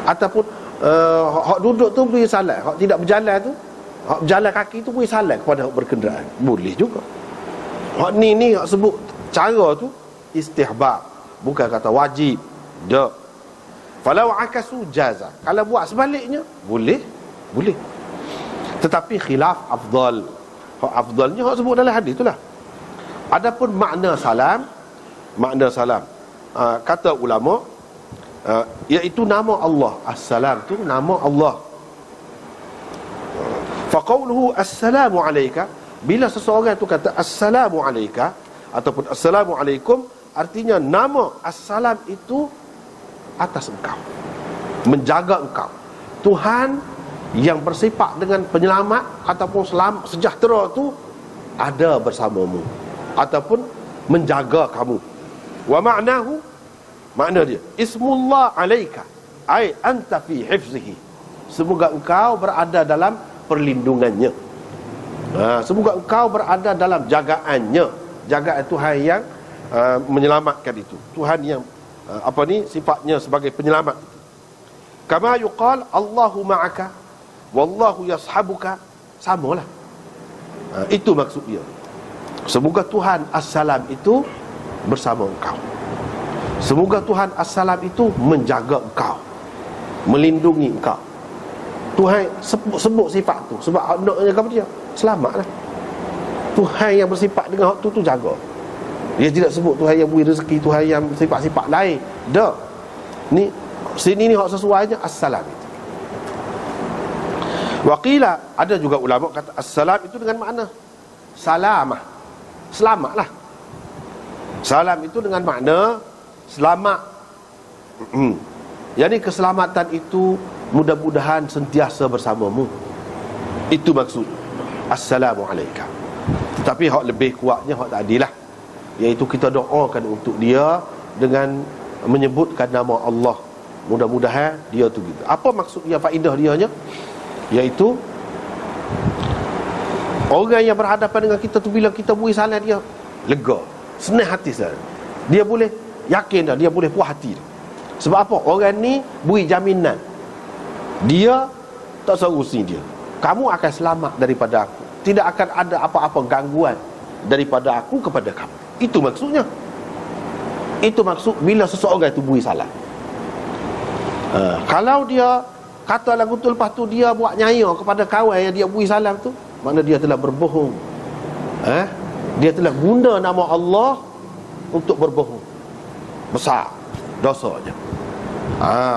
Ataupun hak duduk tu beri salam, hak tidak berjalan tu, hak berjalan kaki tu beri salam kepada hak berkenderaan, boleh juga. Hak ni hak sebut cara tu istihbab, bukan kata wajib. Dak. Falau akasu jaza. Kalau buat sebaliknya, boleh. Tetapi khilaf afdal. Hak afdalnya hak sebut dalam hadis itulah. Adapun makna salam, kata ulama, iaitu nama Allah. Assalam tu nama Allah. Fa qawluhu assalamu alayka, bila seseorang tu kata assalamu alayka ataupun assalamu alaikum, artinya nama assalam itu atas engkau, menjaga engkau. Tuhan yang bersifat dengan penyelamat ataupun sejahtera tu ada bersamamu ataupun menjaga kamu. Wa ma'nahu, makna dia ismullah alaika, ai anta fi hifzihi, semoga engkau berada dalam perlindungannya. Semoga engkau berada dalam jagaannya. Jagaan Tuhan yang menyelamatkan itu. Tuhan yang sifatnya sebagai penyelamat. Kama yuqal Allahu ma'aka wallahu yashabuka, samalah. Itu maksud dia. Semoga Tuhan As-Salam itu bersama engkau. Semoga Tuhan As-Salam itu menjaga engkau, melindungi engkau. Tuhan sebut sifat tu sebab naknya kepada dia, selamatlah. Tuhan yang bersifat dengan hak tu jaga. Dia tidak sebut Tuhan yang beri rezeki, Tuhan yang sifat-sifat lain. Dah. Ni sini ni hak sesuainya As-Salam itu. Waqila, ada juga ulama kata As-Salam itu dengan makna salamah, selamatlah. Salam itu dengan makna selamat. Jadi keselamatan itu mudah-mudahan sentiasa bersamamu. Itu maksud Assalamu alayka. Tetapi hak lebih kuatnya hak tadi lah, iaitu kita doakan untuk dia dengan menyebutkan nama Allah. Mudah-mudahan dia tu gitu. Apa maksud dia, faedah dianya? Iaitu orang yang berhadapan dengan kita tu, bila kita beri salam dia lega, senang hati saja. Dia boleh yakin dah, dia boleh puas hati dah. Sebab apa? Orang ni beri jaminan, dia tak serusi dia, kamu akan selamat daripada aku, tidak akan ada apa-apa gangguan daripada aku kepada kamu. Itu maksudnya. Itu maksud bila seseorang itu beri salam. Kalau dia kata lagu tu, lepas tu dia buat nyaya kepada kawan yang dia beri salam tu, makna dia telah berbohong. Dia telah guna nama Allah untuk berbohong. Besar dosanya.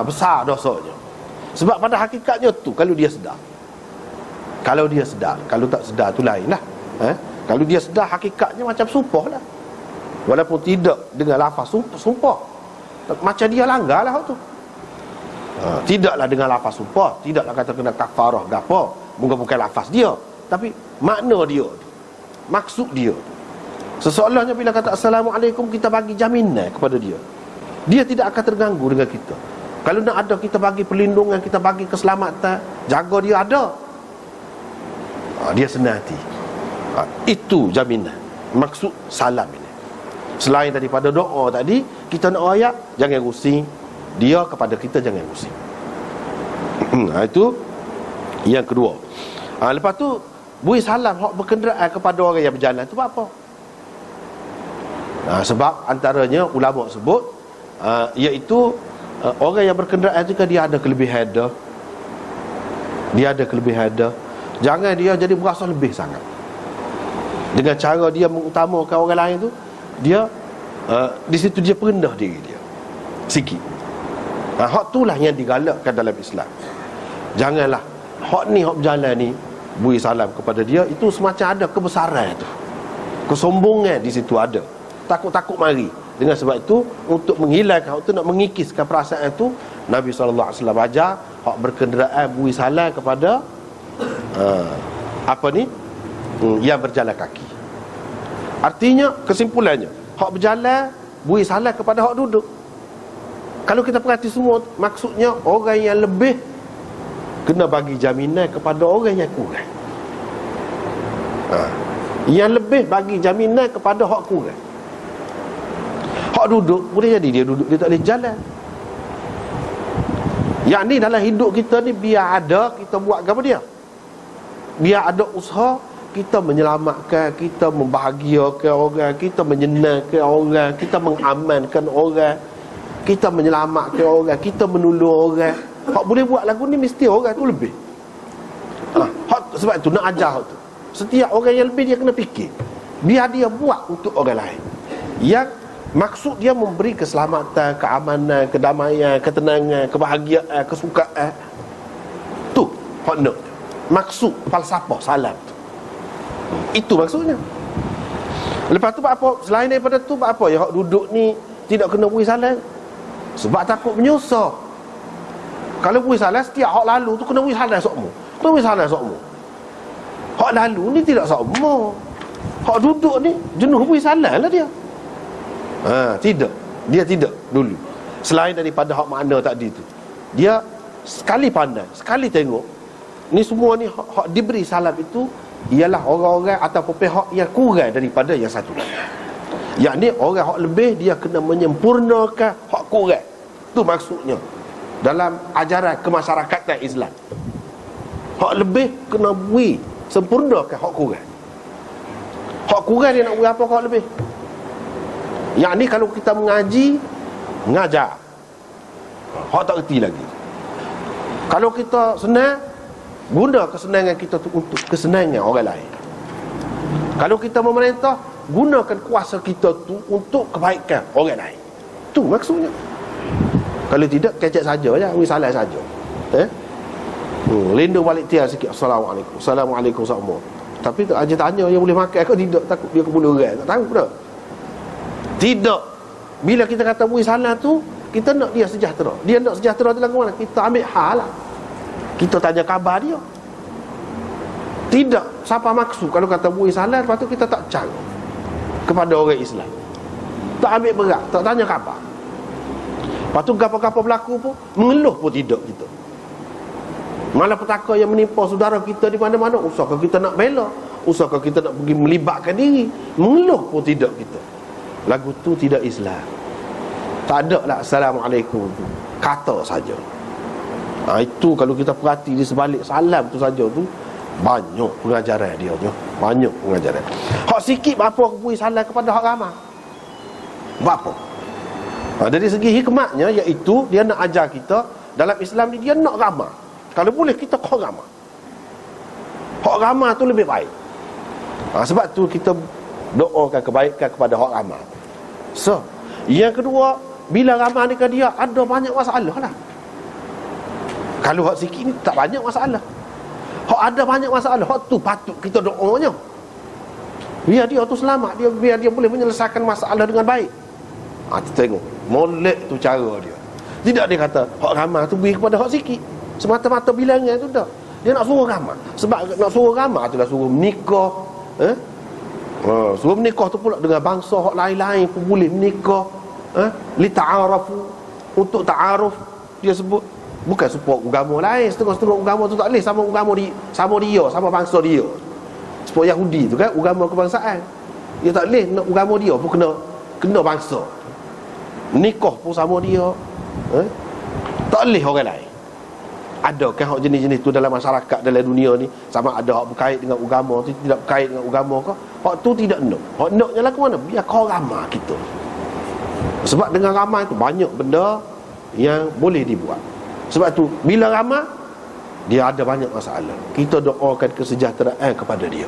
Besar dosanya. Sebab pada hakikatnya tu, kalau dia sedar, Kalau dia sedar. Kalau tak sedar tu lain lah. Kalau dia sedar, hakikatnya macam sumpah lah. Walaupun tidak dengan lafaz sumpah. Macam dia langgar lah tu. Tidaklah dengan lafaz sumpah, tidaklah kata kena kafarah gapo, bukan lafaz dia, tapi makna dia, maksud dia. Seseolahnya bila kata Assalamualaikum, kita bagi jaminan kepada dia. Dia tidak akan terganggu dengan kita. Kalau nak ada, kita bagi perlindungan, kita bagi keselamatan, jaga dia ada. Dia senang hati. Itu jaminan, maksud salam ini. Selain daripada doa tadi, kita nak ayat, jangan rusing dia kepada kita, jangan rusing. Itu yang kedua. Lepas tu beri salam hak berkenderaan kepada orang yang berjalan tu apa? Sebab antaranya ulama sebut iaitu orang yang berkenderaan jika dia ada kelebihan dah. Dia ada kelebihan dah. Jangan dia jadi berasa lebih sangat. Dengan cara dia mengutamakan orang lain tu, dia di situ dia perendah diri dia sikit. Hak itulah yang digalakkan dalam Islam. Janganlah hak ni, hak berjalan ni, beri salam kepada dia, itu semacam ada kebesaran tu, kesombongan di situ ada, takut-takut mari. Dengan sebab itu, untuk menghilangkan hak tu, nak mengikiskan perasaan tu, Nabi SAW ajar hak berkenderaan beri salam kepada yang berjalan kaki. Artinya, kesimpulannya, hak berjalan beri salam kepada hak duduk. Kalau kita perhati semua, maksudnya orang yang lebih kena bagi jaminan kepada orang yang kurang. Yang lebih bagi jaminan kepada hak kurang. Hak duduk, boleh jadi dia duduk, dia tak boleh jalan. Yang ni dalam hidup kita ni, biar ada, kita buat apa dia? Biar ada usaha, kita menyelamatkan, kita membahagiakan orang, kita menyenangkan orang, kita mengamankan orang, kita menyelamatkan orang, kita menolong orang. Hak boleh buat lagu ni, mesti orang tu lebih. Sebab tu nak ajar tu. Setiap orang yang lebih, dia kena fikir, biar dia buat untuk orang lain, yang maksud dia memberi keselamatan, keamanan, kedamaian, ketenangan, kebahagiaan, kesukaan. Tu hak nak, maksud falsafah salam tu. Itu maksudnya. Lepas tu apa? Selain daripada tu, apa ya hak duduk ni tidak kena beri salam? Sebab takut menyusah. Kalau beri salam, setiap hak lalu tu kena beri salam sokmo. Kena beri salam sokmo. Hak lalu ni tidak sokmo. Hak duduk ni jenuh beri salam lah dia. Tidak. Dia tidak dulu. Selain daripada hak makna tadi tu, dia sekali pandai, sekali tengok, ni semua ni hak diberi salam itu ialah orang-orang ataupun pihak yang kurang daripada yang satu. Yang ni orang hak lebih, dia kena menyempurnakan hak kurang. Tu maksudnya dalam ajaran kemasyarakatan Islam. Hak lebih kena beri, sempurnakan hak kurang. Hak kurang dia nak beri apa hak lebih? Yang ni kalau kita mengaji, mengajar, hak tak erti lagi. Kalau kita senang, guna kesenangan kita tu untuk kesenangan orang lain. Kalau kita memerintah, gunakan kuasa kita tu untuk kebaikan orang lain. Tu maksudnya. Kalau tidak, kecek saja je, salah saja. Lindung balik tiar sikit, Assalamualaikum, Assalamualaikum semua. Tapi tak aja tanya dia boleh makan ke tidak, takut dia kebulu orang, tak tahu dah. Tidak. Bila kita kata beri salam tu, kita nak dia sejahtera. Dia nak sejahtera tu lagu mana? Kita ambil hal lah. Kita tanya khabar dia. Tidak. Siapa maksud kalau kata beri salam, lepas tu kita tak cang kepada orang Islam, tak ambil berat, tak tanya khabar. Lepas tu gapa-gapa berlaku pun, mengeluh pun tidak kita. Malah petaka yang menimpa saudara kita di mana-mana, usahakan kita nak bela, usahakan kita nak pergi melibatkan diri, mengeluh pun tidak kita. Lagu tu tidak Islam. Tak ada lah Assalamualaikum tu, kata saja. Itu kalau kita perhati di sebalik salam tu saja tu, banyak pengajaran dia tu, banyak pengajaran. Hak sikit berapa beri salam kepada hak ramai, berapa? Dari segi hikmatnya, iaitu dia nak ajar kita dalam Islam ni, dia nak ramai. Kalau boleh kita kau ramai. Hak ramai tu lebih baik. Sebab tu kita doakan kebaikan kepada hak ramai. So, yang kedua, bila ramai ni dia ada banyak masalah lah. Kalau hak sikit ni tak banyak masalah. Hak ada banyak masalah, hak tu patut kita doanya. Biar dia tu selamat, biar dia boleh menyelesaikan masalah dengan baik. Kita tengok molek tu cara dia. Tidak dia kata hak ramah tu beri kepada hak sikit, semata-mata bilangan tu tak. Dia nak suruh ramah. Sebab nak suruh ramah tu lah suruh menikah. Suruh menikah tu pula dengan bangsa hak lain-lain pun boleh menikah. Li ta'arafu, untuk ta'aruf dia sebut. Bukan supaya agama lain, setengah-setengah agama tu tak boleh sama agama dia, sama bangsa dia. Supaya Yahudi tu kan agama kebangsaan. Dia tak boleh nak agama dia pun kena bangsa. Nikah pun sama dia. Tak boleh orang lain. Adakah hak jenis-jenis tu dalam masyarakat, dalam dunia ni? Sama ada hak berkait dengan agama tu, tidak berkait dengan agama ke? Hak tu tidak nak. Hak naknya lah ke mana? Biar kau ramah kita. Sebab dengan ramah tu banyak benda yang boleh dibuat. Sebab tu bila ramah, dia ada banyak masalah. Kita doakan kesejahteraan kepada dia.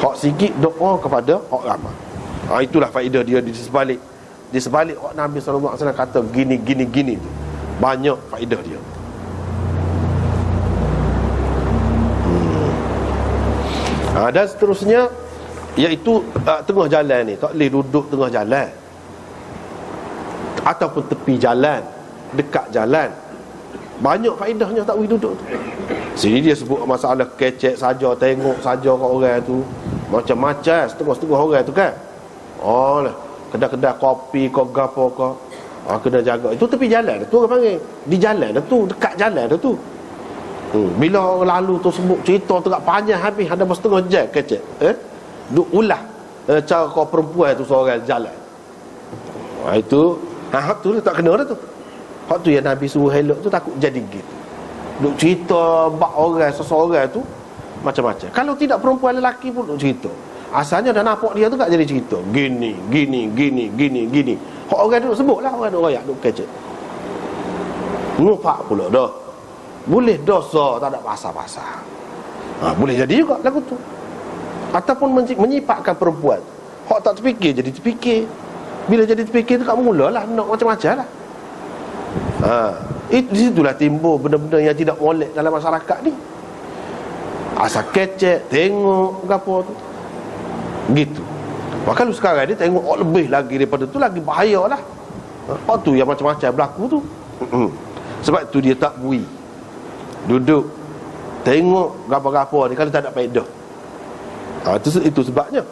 Hak sikit doa kepada hak ramah. Itulah faedah dia di sebalik hak Nabi SAW kata gini tu. Banyak faedah dia. Dan seterusnya, iaitu tengah jalan ni tak boleh duduk tengah jalan ataupun tepi jalan, dekat jalan. Banyak faedahnya tak boleh duduk tu. Sini dia sebut masalah kecek saja, tengok saja kat orang tu, macam-macam setengah-setengah orang tu kan. Lah, kedai-kedai kopi kau gapo kau, kena jaga. Itu tepi jalan tu orang panggil. Di jalan dah tu, dekat jalan dah tu. Bila orang lalu tu sebut cerita tu kat panjang habis, ada setengah jam kecek. Duk ulah cara kau perempuan tu seorang jalan. Itu hak tu tak kena dah tu. Hak tu yang Nabi suruh elok tu takut jadi gitu. Duk cerita bak orang seseorang tu macam-macam. Kalau tidak perempuan lelaki pun duk cerita. Asalnya dah nampak dia tu tak jadi cerita. Gini. Hak orang duk sebutlah, orang duk royak, duk kecek. Ngupak pula dah. Boleh dosa, tak ada pasal-pasal. Boleh jadi juga lagu tu. Ataupun menyipakkan perempuan. Hak tak terfikir jadi terfikir. Bila jadi terfikir tu kat mulalah nak macam-macam lah. Di situlah timbul benda-benda yang tidak molek dalam masyarakat ni. Asal kecek, tengok apa tu. Gitu. Kalau sekarang ni tengok lebih lagi daripada tu, lagi bahaya lah. Hak tu yang macam-macam berlaku tu. Sebab tu dia tak bui duduk tengok gapo-gapo ni kalau tak ada faedah. Itu sebabnya.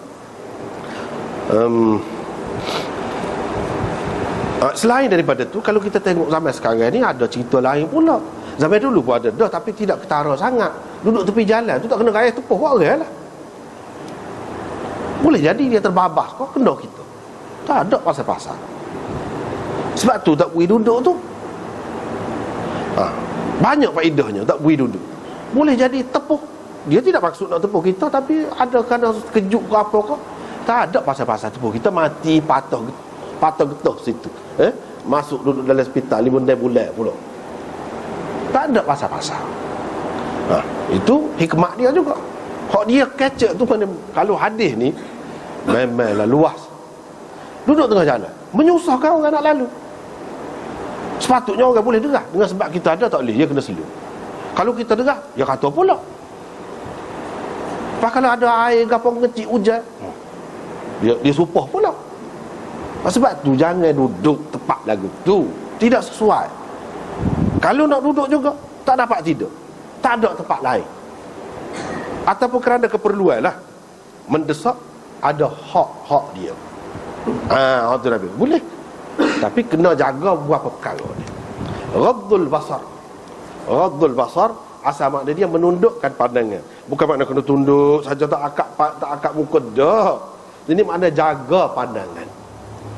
Selain daripada tu, kalau kita tengok zaman sekarang ni ada cerita lain pula. Zaman dulu pun ada dah, tapi tidak ketara sangat. Duduk tepi jalan tu tak kena gaya tepuh orang lah. Boleh jadi dia terbabas kau kena kita. Tak ada pasal-pasal. Sebab tu tak boleh duduk tu. Banyak faedahnya tak boleh duduk. Boleh jadi tepuh. Dia tidak maksud nak tepuh kita, tapi ada kena kejut ke apa ke. Tak ada pasal-pasal tepuh kita, mati patah getah situ. Masuk duduk dalam hospital 5 bulan pula. Tak ada pasal-pasal. Itu hikmat dia juga. Hak dia kecek tu mana, kalau hadis ni memanglah luas. Duduk tengah jalan menyusahkan orang nak lalu. Sepatutnya orang boleh dengar. Dengan sebab kita ada tak boleh, dia kena selu. Kalau kita dengar, dia kata pula. Lepas kalau ada air gapang kecil hujan, dia supah pula. Sebab tu jangan duduk tepat lagu tu. Tidak sesuai. Kalau nak duduk juga, tak dapat tidur, tak ada tempat lain. Ataupun kerana keperluan lah, mendesak, ada hak dia. Hak tu Nabi boleh. Tapi kena jaga beberapa perkara ni. Ghaddul basar asal makna dia menundukkan pandangan. Bukan makna kena tunduk saja tak akak muka dah. Ini makna jaga pandangan.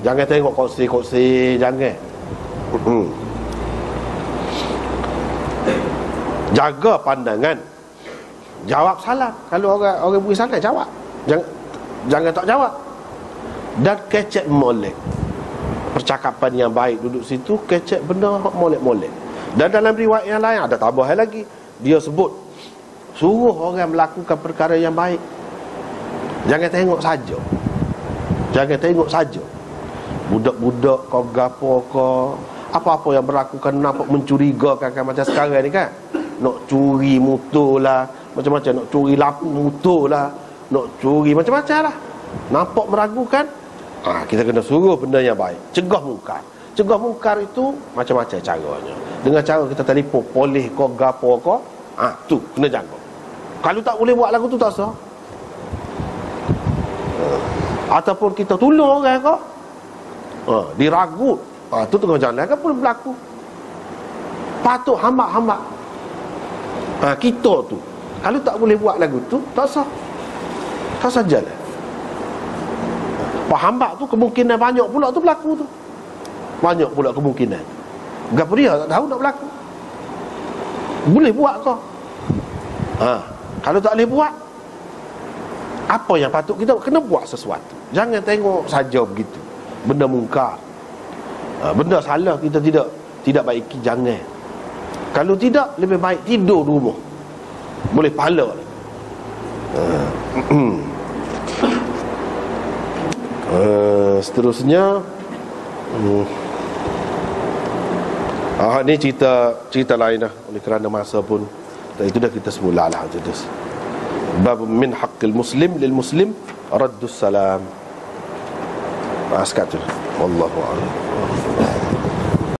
Jangan tengok kursi, jangan. Jaga pandangan. Jawab salam. Kalau orang beri salam, jawab. Jangan tak jawab. Dan kecek molek. Percakapan yang baik duduk situ, kecek benda molek-molek. Dan dalam riwayat yang lain ada tambahan lagi. Dia sebut suruh orang melakukan perkara yang baik. Jangan tengok saja. Budak-budak kau gapo kau, apa-apa yang berlakukan nampak mencurigakan macam sekarang ni kan. nak curi motor lah, macam-macam, nak curi lampu motor lah, nak curi macam-macam lah, nampak meragukan, kita kena suruh benda yang baik, cegah mungkar. Cegah mungkar itu macam-macam caranya. Dengan cara kita telefon polis ko gapo ko, tu kena jaga. Kalau tak boleh buat lagu tu tak sah. Ataupun kita tolong orang ko, diragut, tu tengah jalan kan pun berlaku. Patut hamba-hamba kita tu, kalau tak boleh buat lagu tu tak sah. Tak sajalah. Pak hamba tu kemungkinan banyak pula tu berlaku tu. Banyak pula kemungkinan. Gapo dia tak tahu nak berlaku. Boleh buat ke? Kalau tak boleh buat, apa yang patut kita kena buat sesuatu. Jangan tengok saja begitu. Benda mungkar, benda salah kita tidak baiki, jangan. Kalau tidak, lebih baik tidur di rumah. Boleh pahala. Seterusnya, ni cerita lain dah. Oleh kerana masa pun, itu dah kita semula lah. Bab min haqqil muslim lil muslim raddus salam. Sekat tu. Wallahu a'lam.